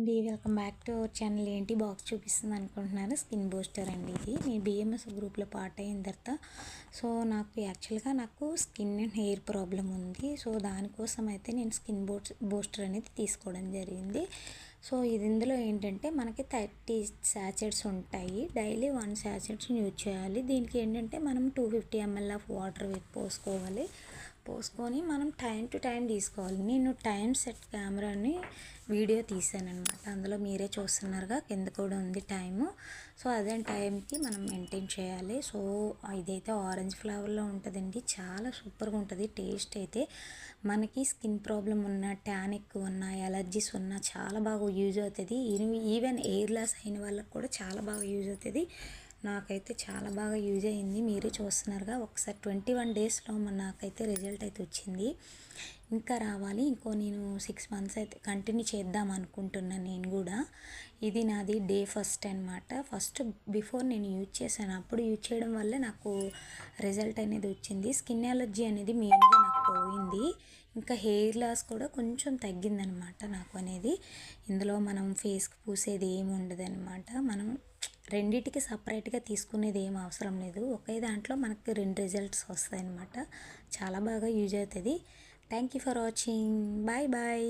అండి, welcome back to our channel. ఏంటి box చూపిస్తుంది అనుకుంటున్నారు? స్కిన్ బూస్టర్ అండి. ఇది నేను బిఎంఎస్ గ్రూప్లో పార్ట్ అయిన తర్వాత నాకు యాక్చువల్గా స్కిన్ అండ్ హెయిర్ ప్రాబ్లం ఉంది. సో దానికోసం అయితే నేను స్కిన్ బూస్టర్ అనేది తీసుకోవడం జరిగింది. సో ఇందులో ఏంటంటే మనకి 30 శాచెట్స్ ఉంటాయి. డైలీ 1 శాచెట్స్ యూజ్ చేయాలి. దీనికి ఏంటంటే మనం 250 ml ఆఫ్ వాటర్ పోసుకొని మనం టైం టు టైం తీసుకోవాలి. నేను టైం సెట్ కెమెరాని వీడియో తీసాను అనమాట. అందులో మీరే చూస్తున్నారుగా, కింద కూడా ఉంది టైము. సో అదే టైంకి మనం మెయింటైన్ చేయాలి. సో ఇదైతే ఆరెంజ్ ఫ్లేవర్లో ఉంటుందండి. చాలా సూపర్గా ఉంటుంది టేస్ట్ అయితే. మనకి స్కిన్ ప్రాబ్లం ఉన్న, ట్యాన్ ఎక్కువ ఉన్న, ఎలర్జీస్ ఉన్న చాలా బాగా యూజ్ అవుతుంది. ఈవెన్ ఎయిర్ లాస్ అయిన వాళ్ళకి కూడా చాలా బాగా యూజ్ అవుతుంది. నాకైతే చాలా బాగా యూజ్ అయింది. మీరే చూస్తున్నారుగా. ఒకసారి 21 డేస్లో నాకైతే రిజల్ట్ అయితే వచ్చింది. ఇంకా రావాలి. నేను 6 మంత్స్ అయితే కంటిన్యూ చేద్దాం అనుకుంటున్నాను నేను కూడా. ఇది నాది డే ఫస్ట్ అనమాట. బిఫోర్ నేను యూజ్ చేశాను. అప్పుడు యూజ్ చేయడం వల్లే నాకు రిజల్ట్ అనేది వచ్చింది. స్కిన్ ఎలర్జీ అనేది మెయిన్గా నాకు పోయింది. ఇంకా హెయిర్ లాస్ కూడా కొంచెం తగ్గిందనమాట నాకు అనేది. ఇందులో మనం ఫేస్కి పూసేది ఏమి ఉండదన్నమాట. మనం రెండిటికి సపరేట్గా తీసుకునేది ఏం అవసరం లేదు. ఒకే దాంట్లో మనకి 2 రిజల్ట్స్ వస్తాయన్నమాట. చాలా బాగా యూజ్ అవుతుంది. Thank you for watching. Bye bye.